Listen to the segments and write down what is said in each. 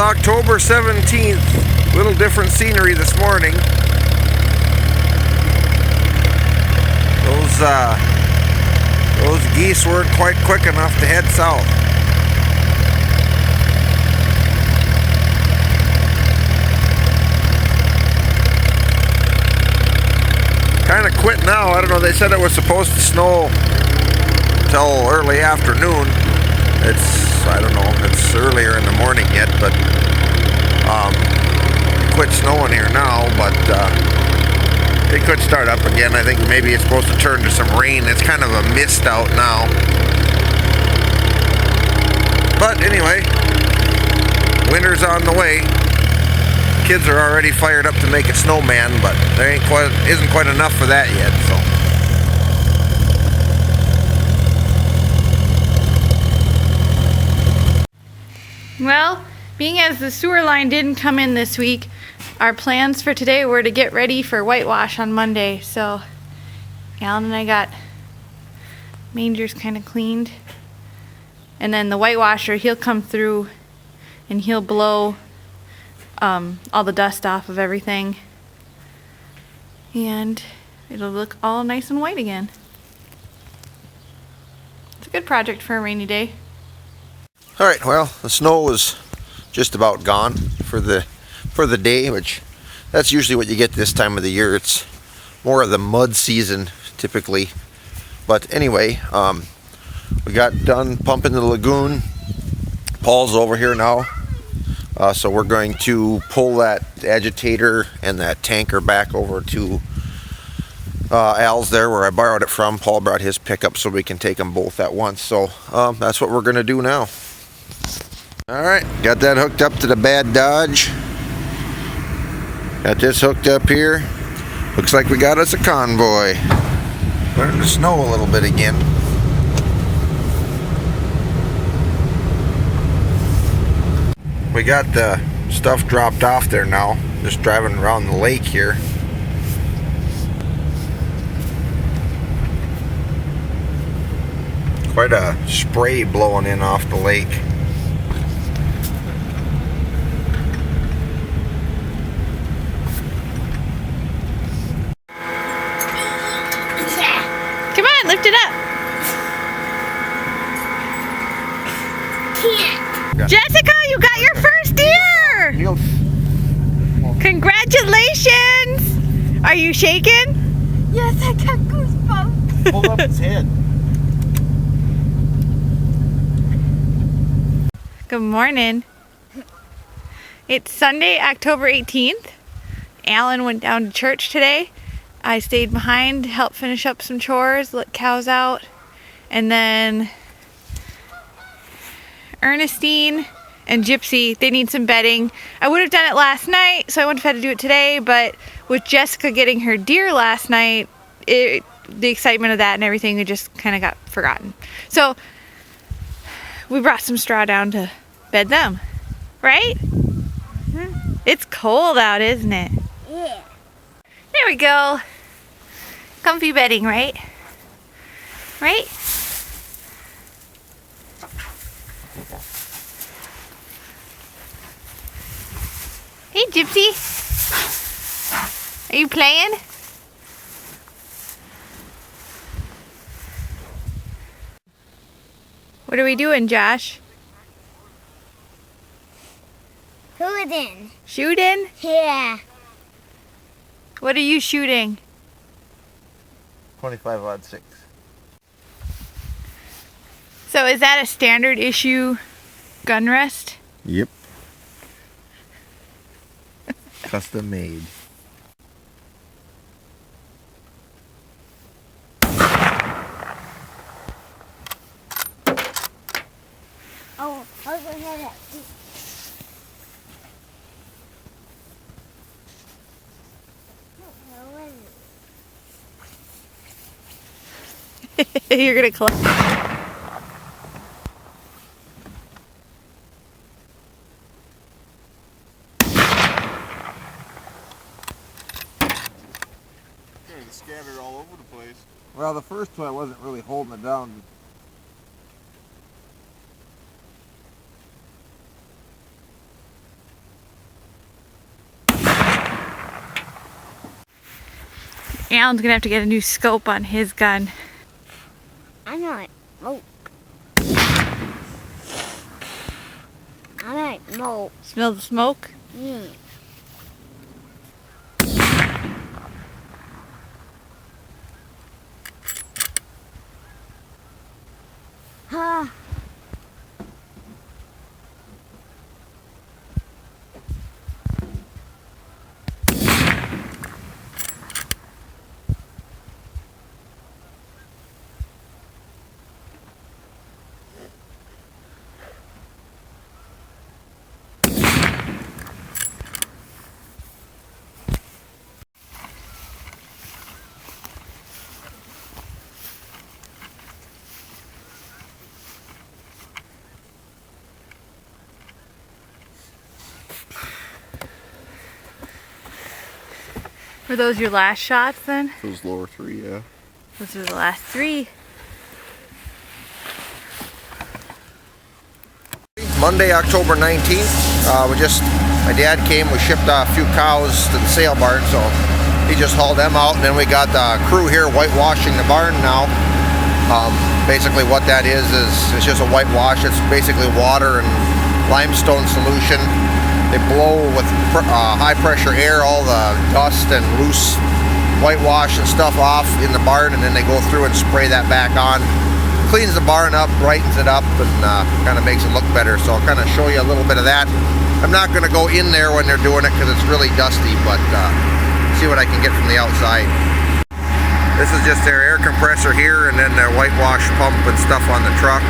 October 17th. Little different scenery this morning. Those geese weren't quite quick enough to head south. Kind of quit now. I don't know. They said it was supposed to snow till early afternoon. I don't know, it's earlier in the morning yet, but quit snowing here now, but it could start up again. I think maybe it's supposed to turn to some rain. It's kind of a mist out now. But anyway, winter's on the way. Kids are already fired up to make a snowman, but there isn't quite enough for that yet, so. Well, being as the sewer line didn't come in this week, our plans for today were to get ready for whitewash on Monday. So Alan and I got mangers kind of cleaned. And then the whitewasher, he'll come through and he'll blow all the dust off of everything. And it'll look all nice and white again. It's a good project for a rainy day. Alright, well, the snow was just about gone for the day, which that's usually what you get this time of the year. It's more of the mud season typically. But anyway, we got done pumping the lagoon. Paul's over here now. So we're going to pull that agitator and that tanker back over to Al's there where I borrowed it from. Paul brought his pickup so we can take them both at once. So that's what we're going to do now. Alright, got that hooked up to the bad Dodge. Got this hooked up here. Looks like we got us a convoy. Starting to snow a little bit again. We got the stuff dropped off there now. Just driving around the lake here. Quite a spray blowing in off the lake. Come on, lift it up. Jessica, you got your first deer! Congratulations! Are you shaking? Yes, I got goosebumps. Hold up its head. Good morning. It's Sunday, October 18th. Alan went down to church today. I stayed behind to help finish up some chores, let cows out, and then Ernestine and Gypsy, they need some bedding. I would have done it last night, so I wouldn't have had to do it today, but with Jessica getting her deer last night, the excitement of that and everything, it just kind of got forgotten. So we brought some straw down to bed them, right? Mm-hmm. It's cold out, isn't it? Yeah. There we go. Comfy bedding, right? Right? Hey, Gypsy. Are you playing? What are we doing, Josh? Shooting. Shooting? Yeah. What are you shooting? 25-06. So is that a standard issue gun rest? Yep. Custom made. Oh, I was gonna have that. You're gonna collect. Scattered all over the place. Well, the first one I wasn't really holding it down. Alan's gonna have to get a new scope on his gun. I know it. Smoke. I like smoke. Smell the smoke? Mm. Huh. Were those your last shots then? Those lower 3, yeah. Those are the last 3. Monday, October 19th. My dad came, we shipped a few cows to the sale barn, so he just hauled them out, and then we got the crew here whitewashing the barn now. Basically what that is it's just a whitewash. It's basically water and limestone solution. They blow with high pressure air all the dust and loose whitewash and stuff off in the barn, and then they go through and spray that back on. Cleans the barn up, brightens it up, and kind of makes it look better. So I'll kind of show you a little bit of that. I'm not going to go in there when they're doing it because it's really dusty, but see what I can get from the outside. This is just their air compressor here, and then their whitewash pump and stuff on the truck.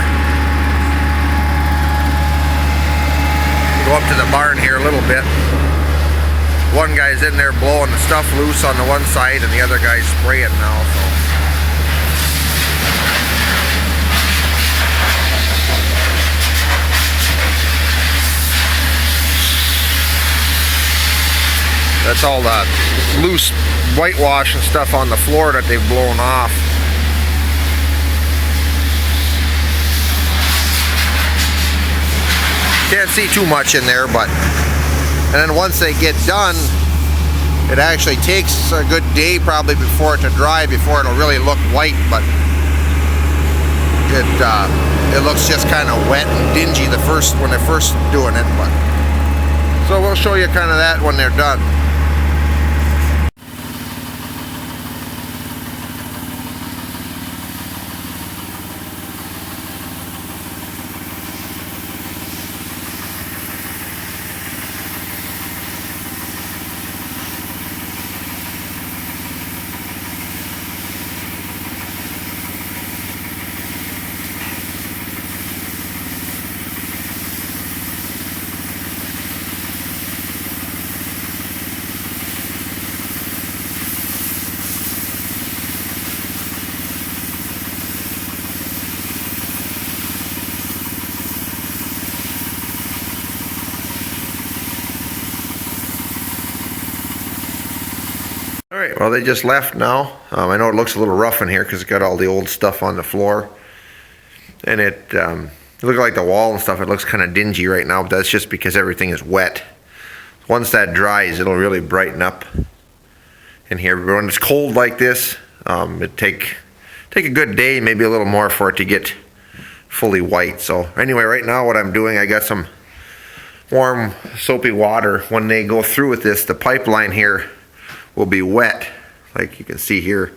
Go up to the barn here a little bit. One guy's in there blowing the stuff loose on the one side, and the other guy's spraying now. So. That's all the loose whitewash and stuff on the floor that they've blown off. Can't see too much in there, but and then once they get done, it actually takes a good day probably before it to dry, before it'll really look white, but it looks just kind of wet and dingy when they're first doing it. But so we'll show you kind of that when they're done. Alright, well they just left now. I know it looks a little rough in here because it's got all the old stuff on the floor. And it looks like the wall and stuff, it looks kind of dingy right now, but that's just because everything is wet. Once that dries, it'll really brighten up in here. But when it's cold like this, it'd take a good day, maybe a little more for it to get fully white. So anyway, right now what I'm doing, I got some warm soapy water. When they go through with this, the pipeline here will be wet. Like you can see here,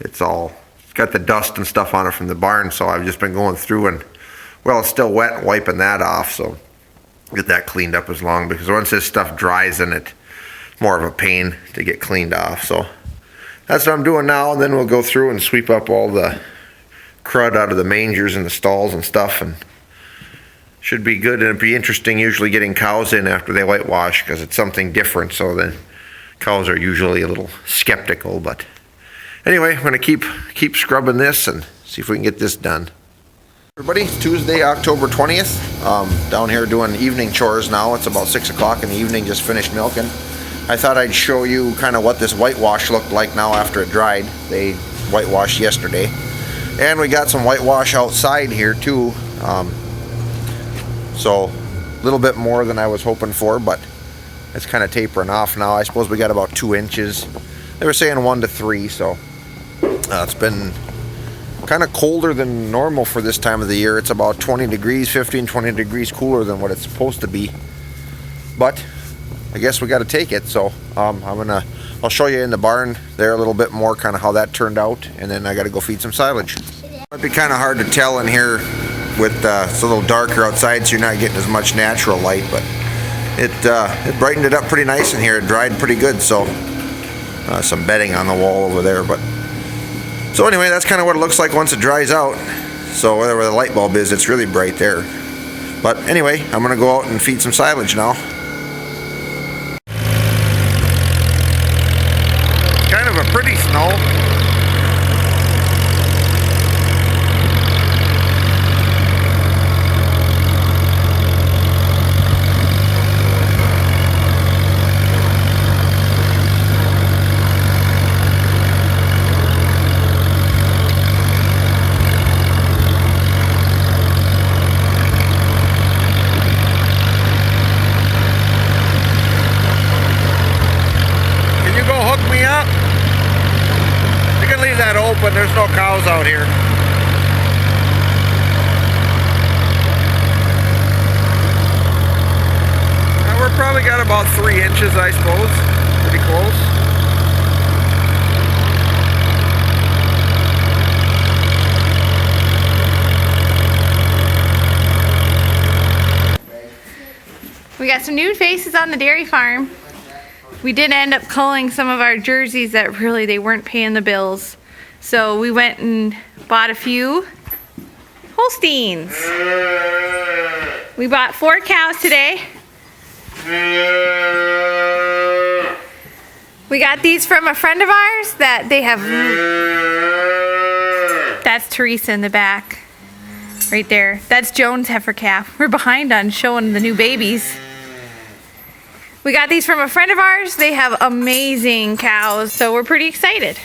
it's got the dust and stuff on it from the barn, so I've just been going through and, well, it's still wet, wiping that off, so get that cleaned up as long, because once this stuff dries, then it's more of a pain to get cleaned off. So that's what I'm doing now, and then we'll go through and sweep up all the crud out of the mangers and the stalls and stuff, and should be good. And it'd be interesting usually getting cows in after they whitewash, because it's something different, so then cows are usually a little skeptical. But anyway, I'm going to keep scrubbing this and see if we can get this done. Everybody, it's Tuesday, October 20th. Down here doing evening chores now. It's about 6 o'clock in the evening, just finished milking. I thought I'd show you kind of what this whitewash looked like now after it dried. They whitewashed yesterday. And we got some whitewash outside here too. So a little bit more than I was hoping for, but it's kind of tapering off now. I suppose we got about 2 inches They were saying 1 to 3, so it's been kind of colder than normal for this time of the year. It's about 20 degrees, 15, 20 degrees cooler than what it's supposed to be. But I guess we got to take it. So I'll show you in the barn there a little bit more, kind of how that turned out, and then I got to go feed some silage. Might be kind of hard to tell in here with it's a little darker outside, so you're not getting as much natural light, but it brightened it up pretty nice in here. It dried pretty good, so some bedding on the wall over there. But so anyway, that's kind of what it looks like once it dries out. So where the light bulb is, it's really bright there. But anyway, I'm gonna go out and feed some silage now. Kind of a pretty snow. That open, there's no cows out here. We're probably got about 3 inches, I suppose. Pretty close. We got some new faces on the dairy farm. We did end up culling some of our jerseys that really they weren't paying the bills. So we went and bought a few Holsteins. We bought 4 cows today. We got these from a friend of ours that they have. That's Teresa in the back. Right there. That's Joan's heifer calf. We're behind on showing the new babies. We got these from a friend of ours. They have amazing cows, so we're pretty excited.